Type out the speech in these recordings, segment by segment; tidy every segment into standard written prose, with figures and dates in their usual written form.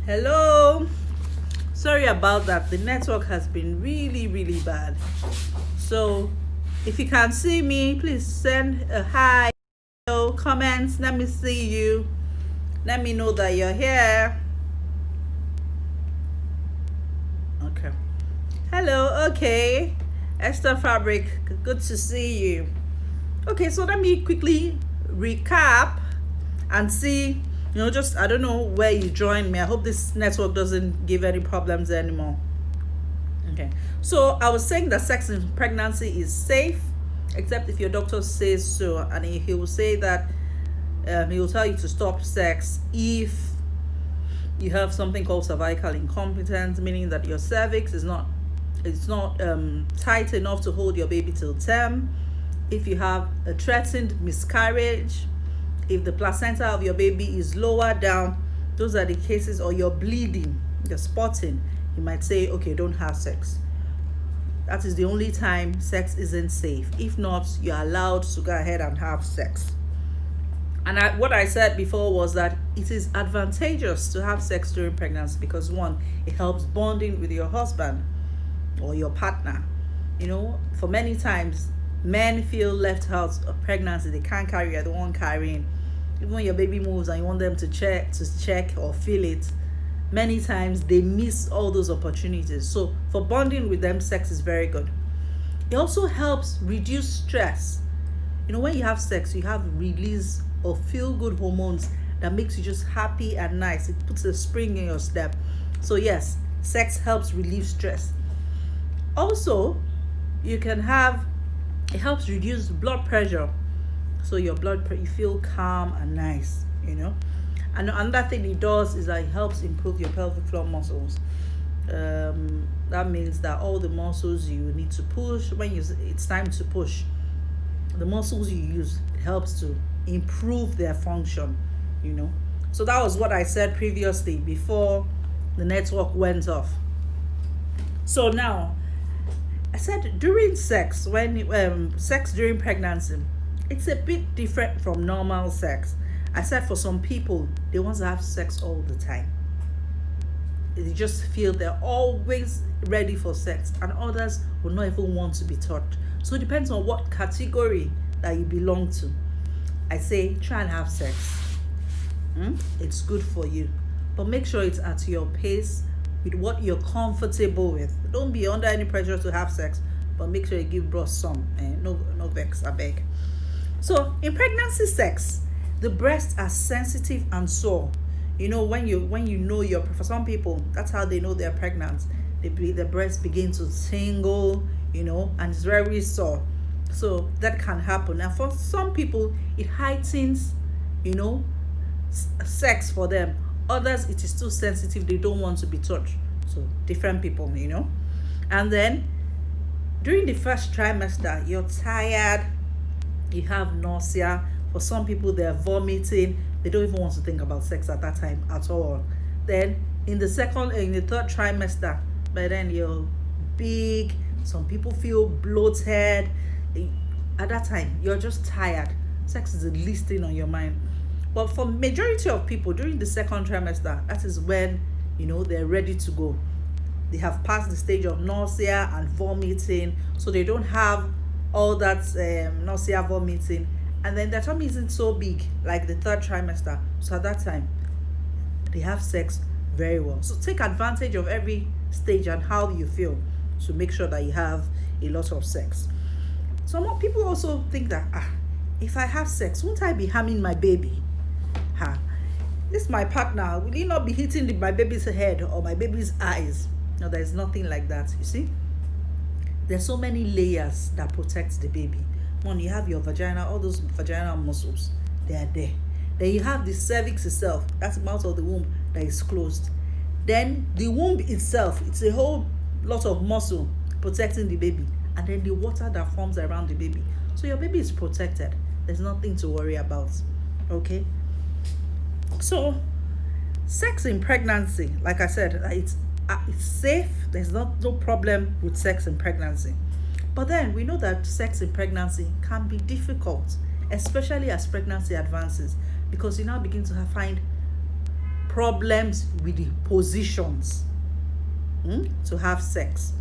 Hello. Sorry about that. The network has been really bad. So, if you can see me, please send a hi, hello, comments. Let me see you. Let me know that you're here. Okay. Hello. Okay. Esther Fabric. Good to see you. Okay, so let me quickly recap and see, just I don't know where you joined me. I hope this network doesn't give any problems anymore. Okay, so I was saying that sex in pregnancy is safe, except if your doctor says so, and he will say that he will tell you to stop sex if you have something called cervical incompetence, meaning that your cervix is not tight enough to hold your baby till term. If you have a threatened miscarriage, if the placenta of your baby is lower down, those are the cases, or you're bleeding, you're spotting, you might say, okay, don't have sex. That is the only time sex isn't safe. If not, you're allowed to go ahead and have sex. And what I said before was that it is advantageous to have sex during pregnancy because, one, it helps bonding with your husband or your partner. For many times, men feel left out of pregnancy. They can't carry, you're the one carrying. Even when your baby moves and you want them to check or feel it, many times they miss all those opportunities. So for bonding with them, sex is very good. It also helps reduce stress. When you have sex, you have release of feel-good hormones that makes you just happy and nice. It puts a spring in your step. So yes, sex helps relieve stress. Also, it helps reduce blood pressure. So your you feel calm and nice, And another thing it does is that it helps improve your pelvic floor muscles. That means that all the muscles you need to push, when it's time to push, the muscles you use, it helps to improve their function, So that was what I said previously before the network went off. So now, I said during sex, sex during pregnancy, it's a bit different from normal sex. I said for some people, they want to have sex all the time. They just feel they're always ready for sex, and others will not even want to be touched. So it depends on what category that you belong to. I say try and have sex. It's good for you, but make sure it's at your pace, with what you're comfortable with. Don't be under any pressure to have sex, but make sure you give bros some. No vex, I beg. So in pregnancy sex, the breasts are sensitive and sore. When you know for some people, that's how they know they're pregnant. The breasts begin to tingle, and it's very sore. So that can happen. And for some people, it heightens, sex for them. Others, it is too sensitive. They don't want to be touched. So different people, And then during the first trimester, you're tired. You have nausea. For some people, they're vomiting. They don't even want to think about sex at that time at all. Then in the third trimester, by then you're big. Some people feel bloated. At that time, you're just tired. Sex is the least thing on your mind. But for majority of people during the second trimester, that is when, they're ready to go. They have passed the stage of nausea and vomiting, so they don't have all that nausea, vomiting, and then their tummy isn't so big like the third trimester. So at that time, they have sex very well. So take advantage of every stage and how you feel to make sure that you have a lot of sex. Some people also think that, if I have sex, won't I be harming my baby? This my partner, will he not be hitting my baby's head or my baby's eyes? No, there's nothing like that. You see, there's so many layers that protect the baby. One, you have your vagina, all those vaginal muscles, they are there. Then you have the cervix itself, that's the mouth of the womb that is closed. Then the womb itself, it's a whole lot of muscle protecting the baby, and then the water that forms around the baby. So your baby is protected. There's nothing to worry about. Okay. So sex in pregnancy, like I said, it's safe. There's no problem with sex in pregnancy. But then we know that sex in pregnancy can be difficult, especially as pregnancy advances, because you now begin to find problems with the positions to have sex.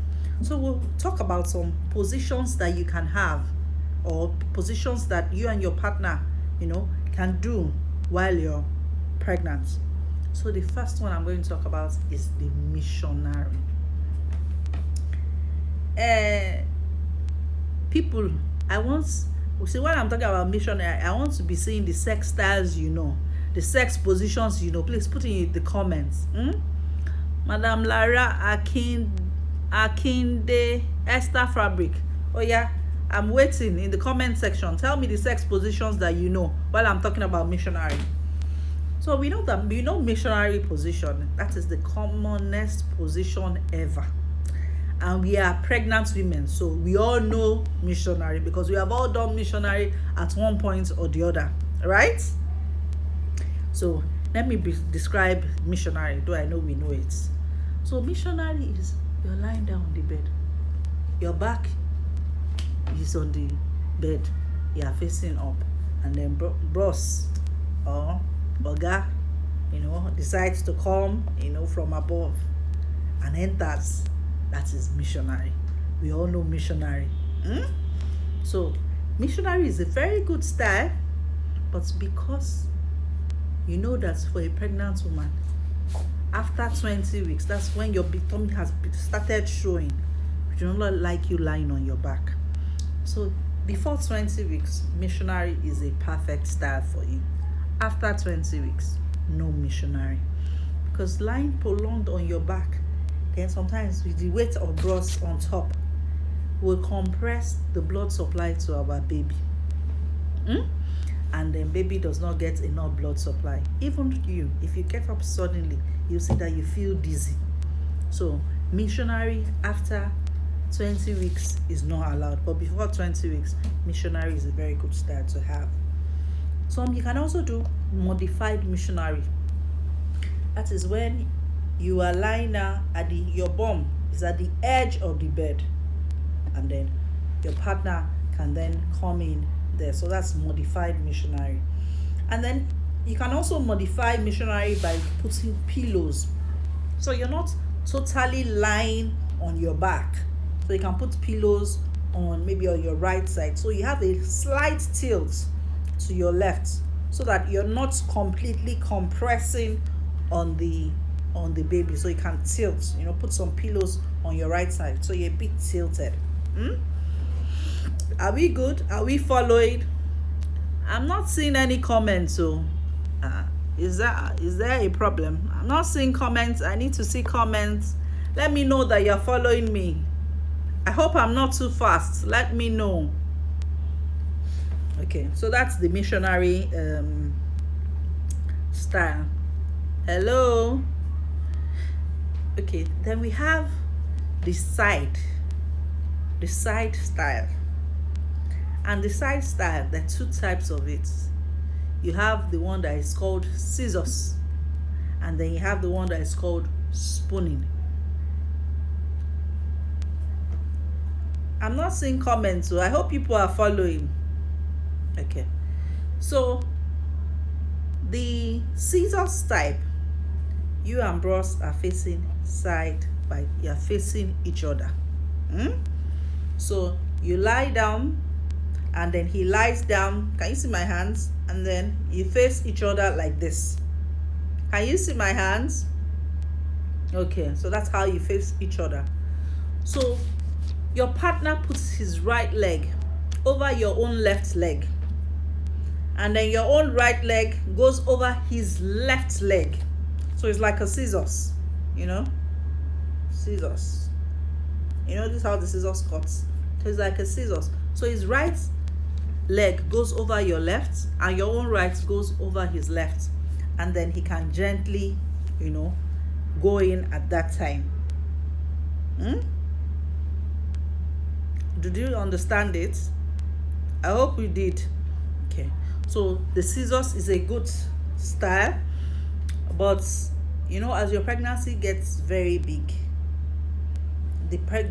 So we'll talk about some positions that you can have, or positions that you and your partner, can do while you're pregnant. So the first one I'm going to talk about is the missionary. People, when I'm talking about missionary, I want to be seeing the sex styles, the sex positions, please put in the comments. Madam Lara Akinde Esther Fabric. Oh yeah, I'm waiting in the comment section. Tell me the sex positions that you know while I'm talking about missionary. So we know missionary position. That is the commonest position ever. And we are pregnant women, so we all know missionary because we have all done missionary at one point or the other, right? So let me describe missionary, though I know we know it. So missionary is you're lying down on the bed. Your back is on the bed. You are facing up. And then bros or Boga, decides to come, from above and enters. That is missionary. We all know missionary. So missionary is a very good style, but because that for a pregnant woman, after 20 weeks, that's when your tummy has started showing. We do not like you lying on your back. So before 20 weeks, missionary is a perfect style for you. After 20 weeks, no missionary. Because lying prolonged on your back, then sometimes with the weight of bras on top, will compress the blood supply to our baby. And then baby does not get enough blood supply. Even you, if you get up suddenly, you see that you feel dizzy. So missionary after 20 weeks is not allowed, but before 20 weeks, missionary is a very good style to have. You can also do modified missionary. That is when you are lying down your bum is at the edge of the bed, and then your partner can then come in there. So that's modified missionary. And then you can also modify missionary by putting pillows. So you're not totally lying on your back. So you can put pillows maybe on your right side. So you have a slight tilt to your left so that you're not completely compressing on the baby. So you can tilt, put some pillows on your right side so you're a bit tilted. Are we good? Are we following? I'm not seeing any comments. So is there a problem? I'm not seeing comments. I need to see comments. Let me know that you're following me. I hope I'm not too fast. Let me know. Okay, so that's the missionary style. Hello. Okay, then we have the side style. And the side style, there are two types of it. You have the one that is called scissors, and then you have the one that is called spooning. I'm not seeing comments, so I hope people are following. Okay, so the scissors type, you and bros are facing you're facing each other. So you lie down, and then he lies down. Can you see my hands? And then you face each other like this. Can you see my hands? Okay, so that's how you face each other. So your partner puts his right leg over your own left leg, and then your own right leg goes over his left leg. So it's like a scissors, scissors. This is how the scissors cuts. So it's like a scissors. So his right leg goes over your left, and your own right goes over his left, and then he can gently, go in at that time. Did you understand it? I hope you did. Okay, so the scissors is a good style, but as your pregnancy gets very big,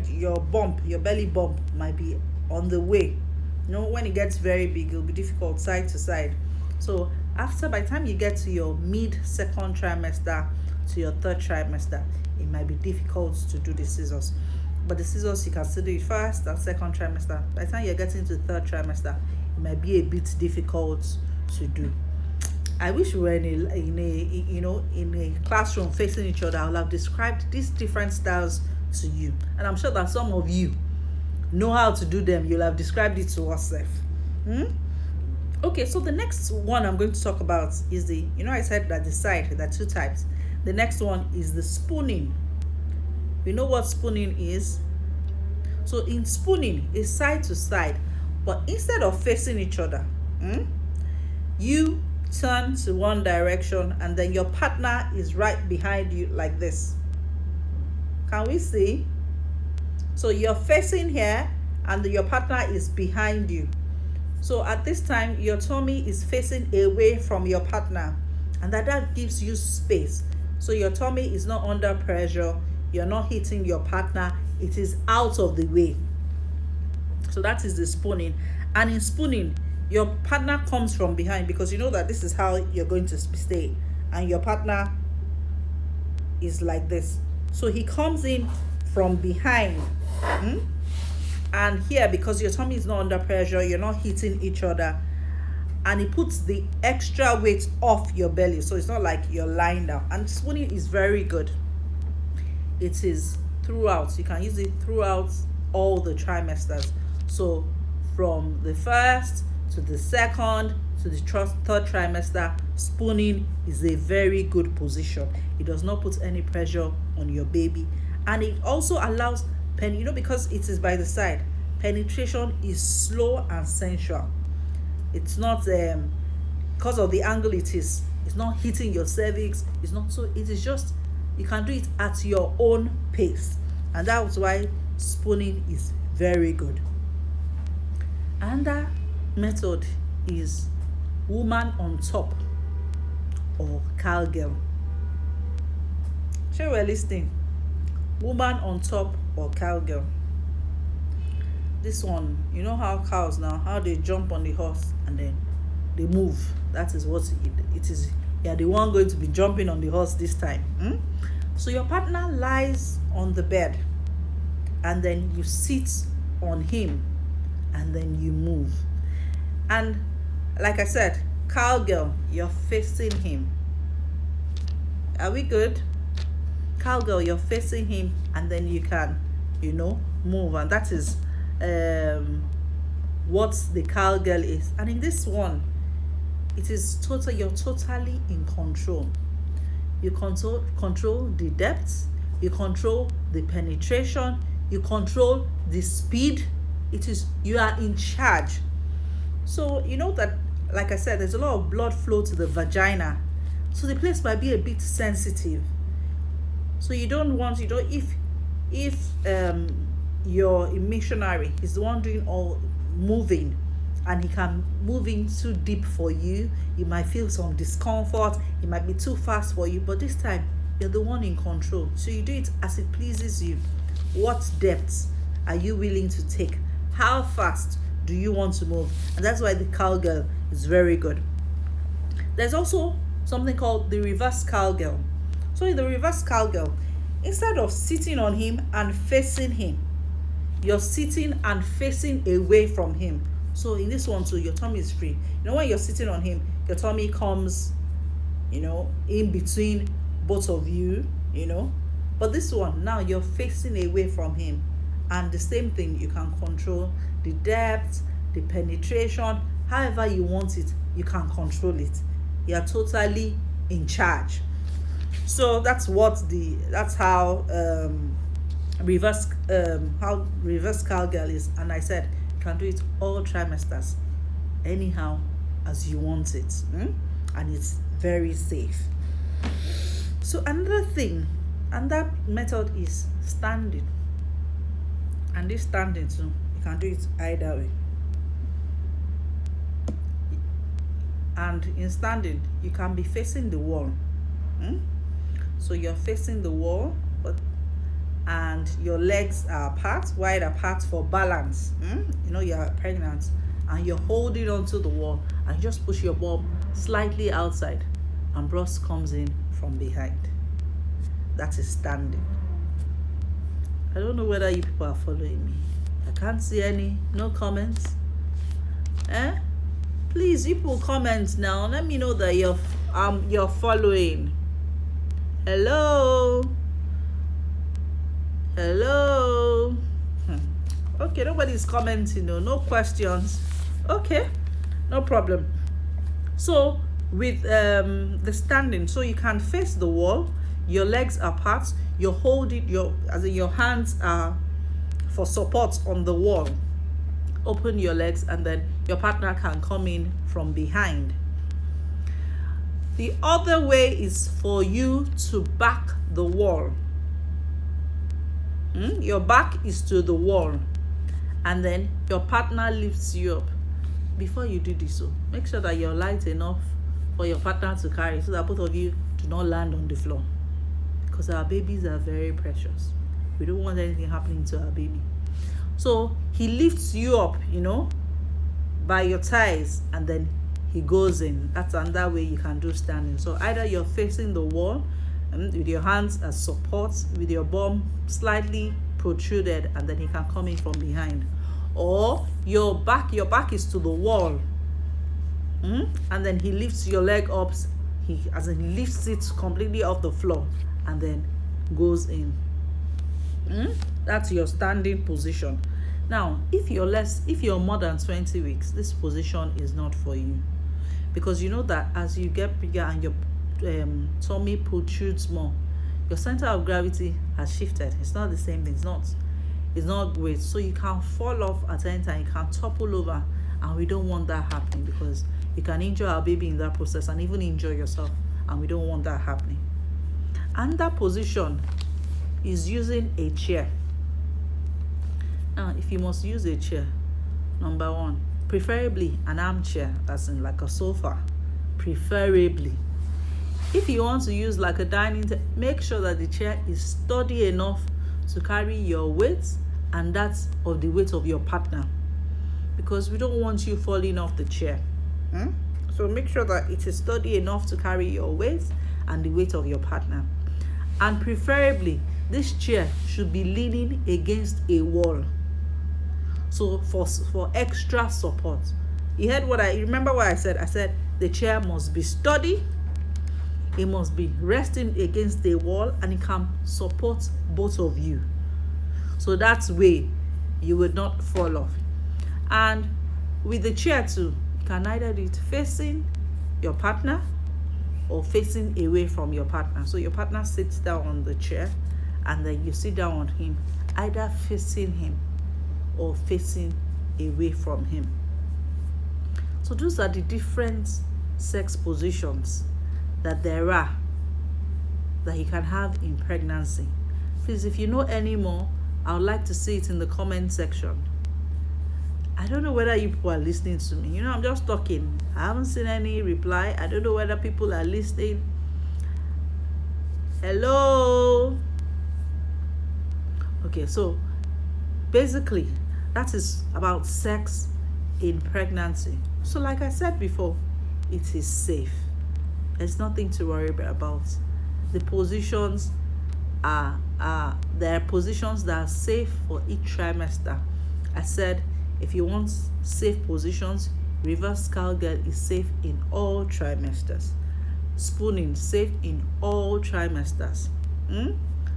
your belly bump might be on the way. When it gets very big, it'll be difficult side to side. So By the time you get to your mid-second trimester to your third trimester, it might be difficult to do the scissors. But the scissors, you can still do it first and second trimester. By the time you're getting to the third trimester, it might be a bit difficult to do. I wish we were in a classroom facing each other. I would have described these different styles to you, and I'm sure that some of you know how to do them. You'll have described it to us. Okay, so the next one I'm going to talk about is the, I said that the side, there are two types. The next one is the spooning. You know what spooning is? So in spooning, it's side to side, but instead of facing each other, you turn to one direction and then your partner is right behind you like this. Can we see? So you're facing here and your partner is behind you. So at this time, your tummy is facing away from your partner, and that gives you space. So your tummy is not under pressure. You're not hitting your partner. It is out of the way. So that is the spooning. And in spooning, your partner comes from behind, because you know that this is how you're going to stay. And your partner is like this. So he comes in from behind. And here, because your tummy is not under pressure, you're not hitting each other, and it puts the extra weight off your belly, so it's not like you're lying down. And spooning is very good. It is throughout. You can use it throughout all the trimesters. So from the first to the second to the third trimester, spooning is a very good position. It does not put any pressure on your baby, and it also allows because it is by the side, penetration is slow and sensual. It's not because of the angle it's not hitting your cervix. It's not, so it is just, you can do it at your own pace, and that's why spooning is very good. Another method is woman on top, or cowgirl. Sure, we're listening. Woman on top or cowgirl. This one, you know how cows now, how they jump on the horse and then they move. That is what it is. You're the one going to be jumping on the horse this time. So your partner lies on the bed, and then you sit on him, and then you move. And like I said, cowgirl, you're facing him. Are we good? Cowgirl, you're facing him, and then you can, move. And that is what the cowgirl is. And in this one, it is you're totally in control. You control the depth, you control the penetration, you control the speed. You are in charge. So you know that, like I said, there's a lot of blood flow to the vagina, so the place might be a bit sensitive. So you don't want, if your missionary is the one doing all moving, and he can move in too deep for you, you might feel some discomfort. It might be too fast for you, but this time you're the one in control. So you do it as it pleases you. What depths are you willing to take? How fast do you want to move? And that's why the cowgirl is very good. There's also something called the reverse cowgirl. So in the reverse cowgirl, instead of sitting on him and facing him, you're sitting and facing away from him. So in this one too, your tummy is free. When you're sitting on him, your tummy comes, in between both of you, But this one, now you're facing away from him. And the same thing, you can control the depth, the penetration, however you want it, you can control it. You're totally in charge. So that's how reverse cowgirl is. And I said you can do it all trimesters, anyhow as you want it, and it's very safe. So another method is standing. And this standing too, you can do it either way. And in standing, you can be facing the wall. So you're facing the wall, and your legs are wide apart for balance. You're pregnant and you're holding onto the wall, and you just push your bum slightly outside, and breast comes in from behind. That is standing. I don't know whether you people are following me. I can't see any, no comments. Please, you people comment now. Let me know that you're following. Hello. Okay, nobody's commenting. No questions. Okay, no problem. So with the standing, so you can face the wall, your legs are apart, you're holding your hands are for support on the wall. Open your legs, and then your partner can come in from behind. The other way is for you to back the wall. Your back is to the wall, and then your partner lifts you up. Before you do this, so make sure that you're light enough for your partner to carry, so that both of you do not land on the floor, because our babies are very precious. We don't want anything happening to our baby. So he lifts you up, by your thighs, and then he goes in. That's another way you can do standing. So either you're facing the wall with your hands as support, with your bum slightly protruded, and then he can come in from behind. Or your back is to the wall, and then he lifts your leg up. He lifts it completely off the floor, and then goes in. That's your standing position. Now, if you're more than 20 weeks, this position is not for you, because you know that as you get bigger and your tummy protrudes more, your center of gravity has shifted. It's not the same thing. It's not great. So you can fall off at any time. You can topple over, and we don't want that happening, because you can injure our baby in that process and even injure yourself, and we don't want that happening. And that position is using a chair. Now, if you must use a chair, number one, preferably an armchair, that's in like a sofa, preferably. If you want to use like a dining table, make sure that the chair is sturdy enough to carry your weight and that's of the weight of your partner, because we don't want you falling off the chair. So make sure that it is sturdy enough to carry your weight and the weight of your partner. And preferably, this chair should be leaning against a wall, so for extra support. You remember what I said? I said the chair must be sturdy, it must be resting against a wall, and it can support both of you. So that's way you would not fall off. And with the chair too, you can either do it facing your partner or facing away from your partner. So your partner sits down on the chair, and then you sit down on him, either facing him or facing away from him. So those are the different sex positions that there are that you can have in pregnancy. Please, if you know any more, I would like to see it in the comment section. I don't know whether you people are listening to me. I'm just talking. I haven't seen any reply. I don't know whether people are listening. Hello? Okay, so basically, that is about sex in pregnancy. So like I said before, it is safe. There's nothing to worry about. The positions there are positions that are safe for each trimester. I said, if you want safe positions, reverse cowgirl is safe in all trimesters. Spooning, safe in all trimesters.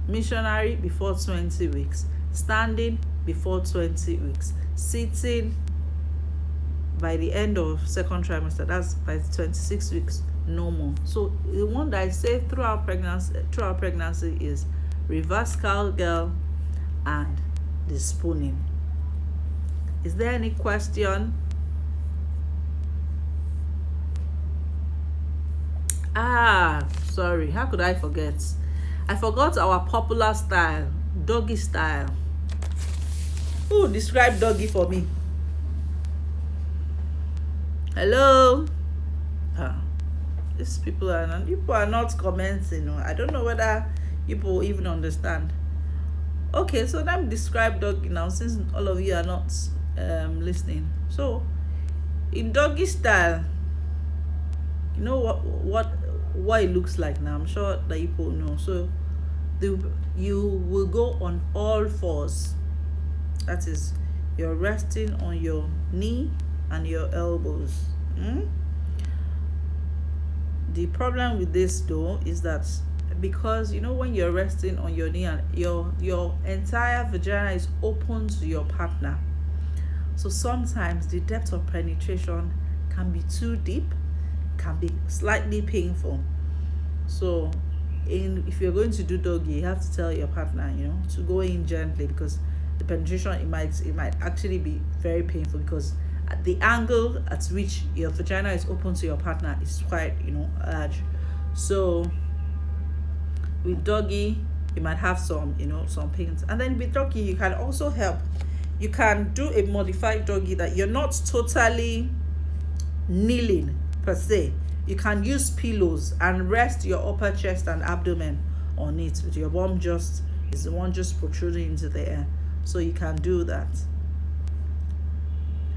Missionary before 20 weeks. Standing before 20 weeks. Sitting by the end of second trimester, that's by 26 weeks, no more. So the one that I say throughout pregnancy is reverse cowgirl and the spooning. Is there any question? Sorry, how could I forget? I forgot our popular style, doggy style. Who describe doggy for me? Hello? These people are not commenting. I don't know whether people even understand. Okay, so let me describe doggy now, since all of you are not listening. So in doggy style, You know what it looks like now. I'm sure that you people know. So you will go on all fours. That is, you're resting on your knee and your elbows. The problem with this though is that, because when you're resting on your knee and your entire vagina is open to your partner, so sometimes the depth of penetration can be too deep, can be slightly painful. So if you're going to do doggy, you have to tell your partner to go in gently, because the penetration, it might actually be very painful, because at the angle at which your vagina is open to your partner is quite large. So with doggy, you might have some pains. And then with doggy, you can also help. You can do a modified doggy that you're not totally kneeling per se. You can use pillows and rest your upper chest and abdomen on it, with your bum is the one just protruding into the air. So you can do that.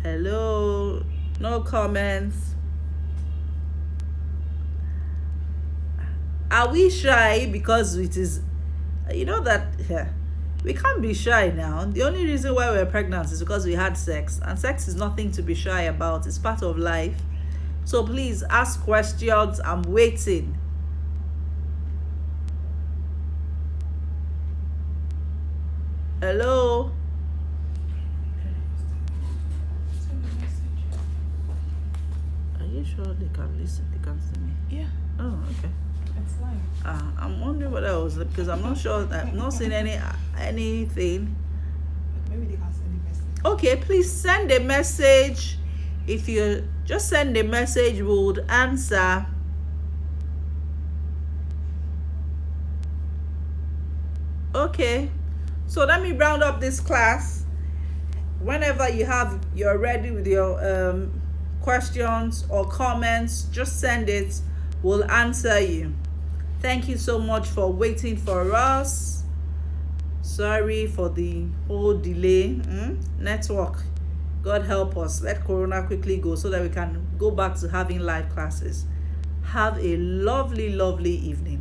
Hello, no comments. Are we shy because it is, that we can't be shy now? The only reason why we're pregnant is because we had sex, and sex is nothing to be shy about. It's part of life. So please ask questions. I'm waiting. Hello. Are you sure they can listen? They can see me? Yeah. Oh, okay. It's live. I'm wondering what else, because I'm not sure. I've not seen anything. Maybe they can send a message. Okay, please send a message. If you just send a message, we would answer. Okay, so let me round up this class. Whenever you're ready with your questions or comments, just send it. We'll answer you. Thank you so much for waiting for us. Sorry for the whole delay. Network, God help us. Let Corona quickly go so that we can go back to having live classes. Have a lovely, lovely evening.